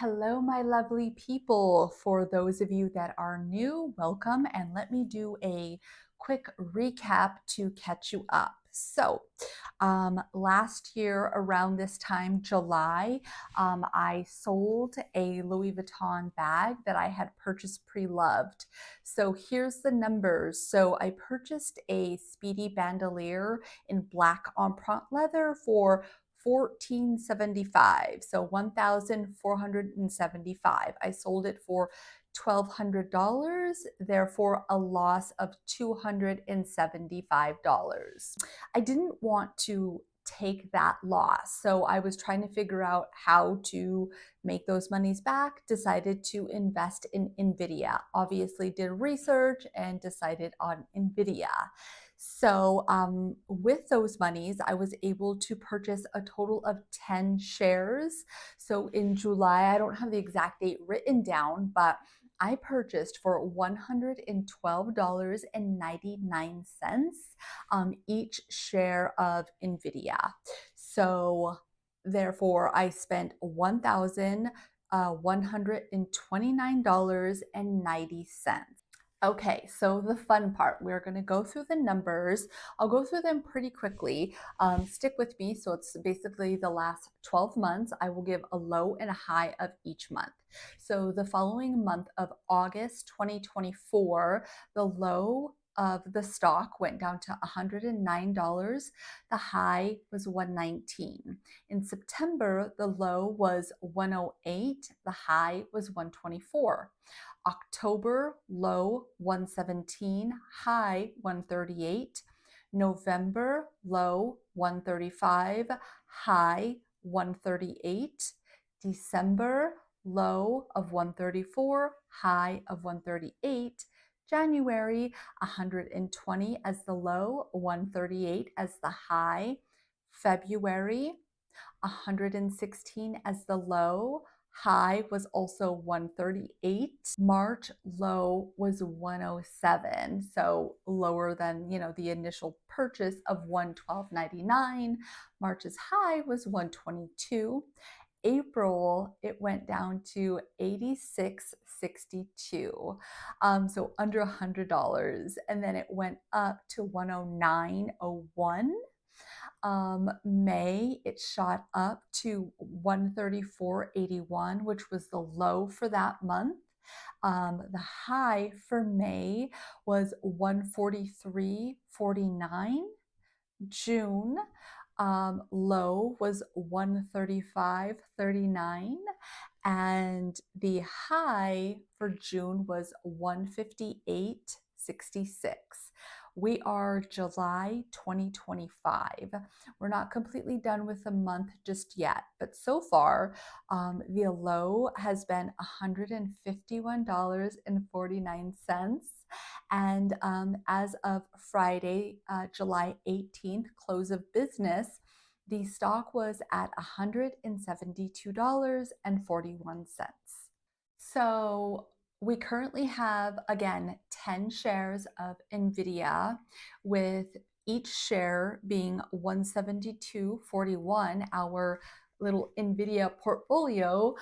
Hello, my lovely people. For those of you that are new, welcome, and let me do a quick recap to catch you up. Last year around this time, July, I sold a Louis Vuitton bag that I had purchased pre-loved. So here's the numbers. So I purchased a Speedy bandolier in black empreinte leather for 1475, so 1475. I sold it for $1,200, therefore a loss of $275. I didn't want to take that loss, so I was trying to figure out how to make those monies back. Decided to invest in Nvidia. Obviously did research and decided on Nvidia. With those monies, I was able to purchase a total of 10 shares. So in July, I don't have the exact date written down, but I purchased for $112.99 each share of Nvidia. So therefore, I spent $1,129.90. Okay, so the fun part, we're going to go through the numbers. I'll go through them pretty quickly. Stick with me. So it's basically the last 12 months. I will give a low and a high of each month. So the following month of August 2024, the low of the stock went down to $109. The high was $119. In September, the low was $108. The high was $124. October, low 117, high 138. November, low 135, high 138. December, low of 134, high of 138. January, 120 as the low, 138 as the high. February, 116 as the low. High was also 138. March low was 107, so lower than, the initial purchase of 112.99. March's high was 122. April, it went down to 86.62, so under $100, and then it went up to 109.01. May, it shot up to 134.81, which was the low for that month. The high for May was 143.49. June, low was 135.39, and the high for June was 158.66. We are July 2025. We're not completely done with the month just yet, but so far, the low has been $151.49. And as of Friday, July 18th, close of business, the stock was at $172.41. So we currently have, again, 10 shares of Nvidia, with each share being 172.41. Our little Nvidia portfolio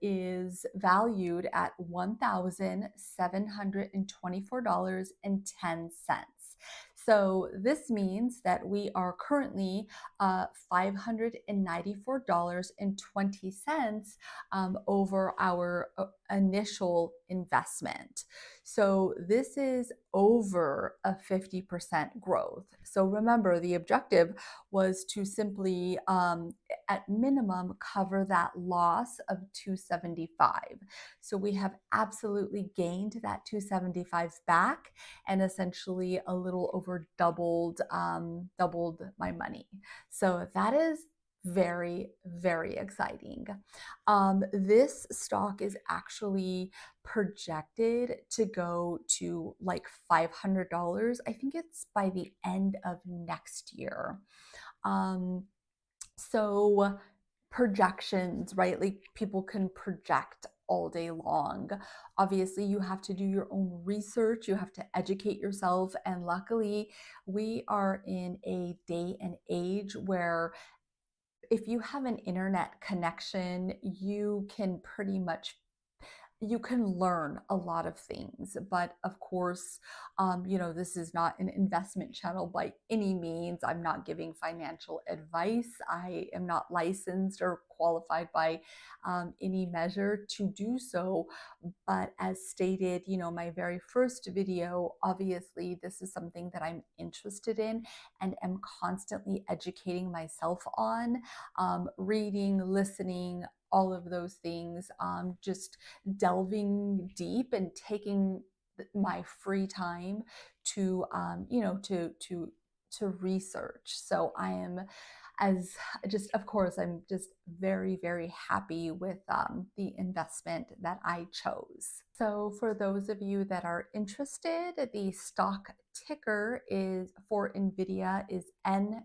is valued at $1,724.10. So this means that we are currently $594.20 over our initial investment. So this is over a 50% growth. So remember, the objective was to simply, at minimum, cover that loss of 275. So we have absolutely gained that 275 back, and essentially a little over doubled my money. So that is very, very exciting. This stock is actually projected to go to like $500. I think it's by the end of next year. So projections, right? Like, people can project all day long. Obviously, you have to do your own research, you have to educate yourself, and luckily, we are in a day and age where if you have an internet connection, you can pretty much you can learn a lot of things. But of course, this is not an investment channel by any means. I'm not giving financial advice. I am not licensed or qualified by any measure to do so. But as stated, my very first video, obviously, this is something that I'm interested in and am constantly educating myself on, reading, listening, all of those things, just delving deep and taking my free time to, to research. So I am as just of course I'm just very very happy with the investment that I chose. So for those of you that are interested, the stock ticker is for Nvidia is NVDA.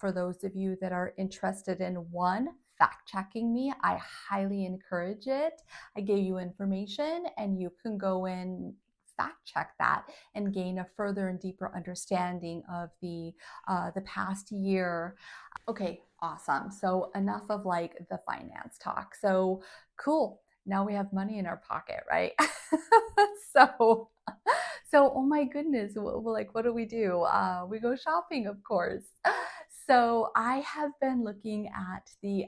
For those of you that are interested in one, fact checking me, I highly encourage it. I gave you information and you can go in fact check that and gain a further and deeper understanding of the past year. Okay, awesome. So enough of like the finance talk. So cool. Now we have money in our pocket, right? so oh my goodness, like what do we do? We go shopping, of course. So I have been looking at the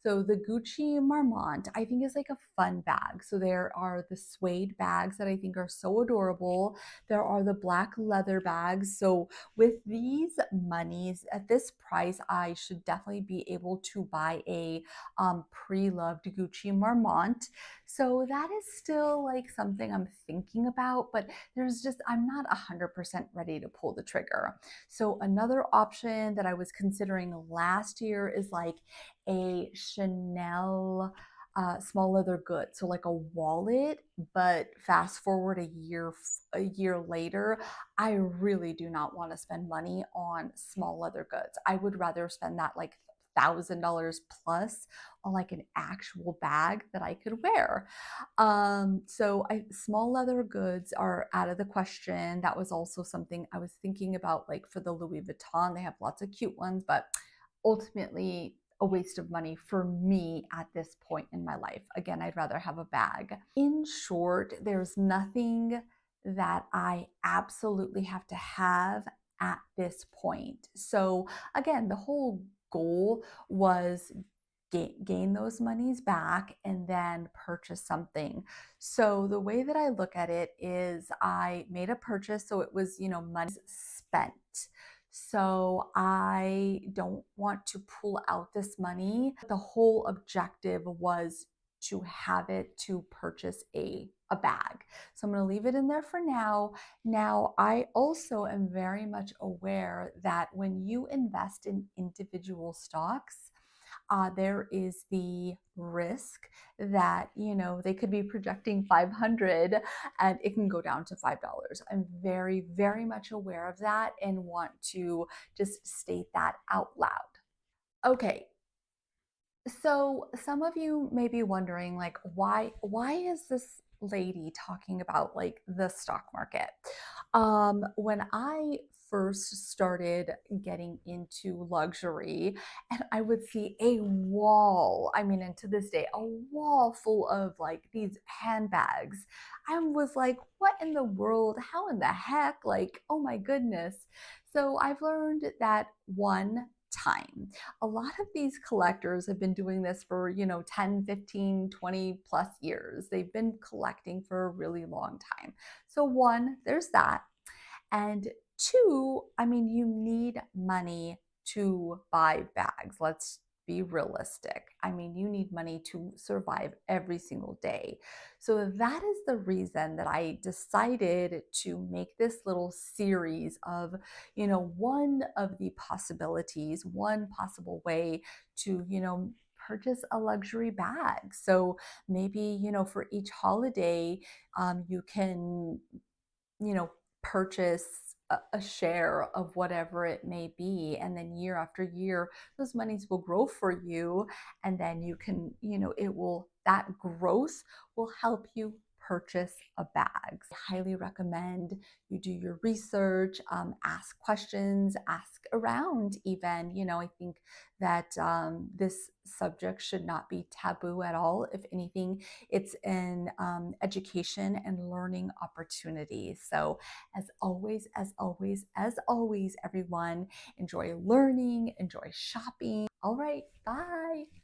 Gucci Marmont. I think is like a fun bag. So there are the suede bags that I think are so adorable. There are the black leather bags. So with these monies at this price, I should definitely be able to buy a pre-loved Gucci Marmont. So that is still like something I'm thinking about, but I'm not 100% ready to pull the trigger. So another option that I was considering last year is like a Chanel small leather good, so like a wallet. But fast forward a year later, I really do not want to spend money on small leather goods. I would rather spend that like $1,000 plus on like an actual bag that I could wear. Small leather goods are out of the question. That was also something I was thinking about, like for the Louis Vuitton. They have lots of cute ones, but ultimately a waste of money for me at this point in my life. Again, I'd rather have a bag. In short, there's nothing that I absolutely have to have at this point. So again, the whole goal was gain those monies back and then purchase something. So the way that I look at it is I made a purchase, so it was, money spent. So I don't want to pull out this money. The whole objective was to have it to purchase a bag. So I'm going to leave it in there for now. Now, I also am very much aware that when you invest in individual stocks, there is the risk that they could be projecting 500 and it can go down to $5. I'm very very much aware of that and want to just state that out loud. Okay, so some of you may be wondering, like, why is this lady talking about like the stock market? When I first started getting into luxury, and I would see a wall, I mean, and to this day, a wall full of like these handbags. I was like, what in the world? How in the heck? Like, oh my goodness. So I've learned that one time, a lot of these collectors have been doing this for 10, 15, 20 plus years. They've been collecting for a really long time. So one, there's that. And two, I mean, you need money to buy bags. Let's be realistic. I mean, you need money to survive every single day. So that is the reason that I decided to make this little series of, one of the possibilities, one possible way to, purchase a luxury bag. So maybe, for each holiday, you can purchase a share of whatever it may be, and then year after year those monies will grow for you, and then you can, that growth will help you purchase a bag. I highly recommend you do your research, ask questions, ask around even. I think that this subject should not be taboo at all. If anything, it's an education and learning opportunity. So as always, as always, as always, everyone, enjoy learning, enjoy shopping. All right, bye.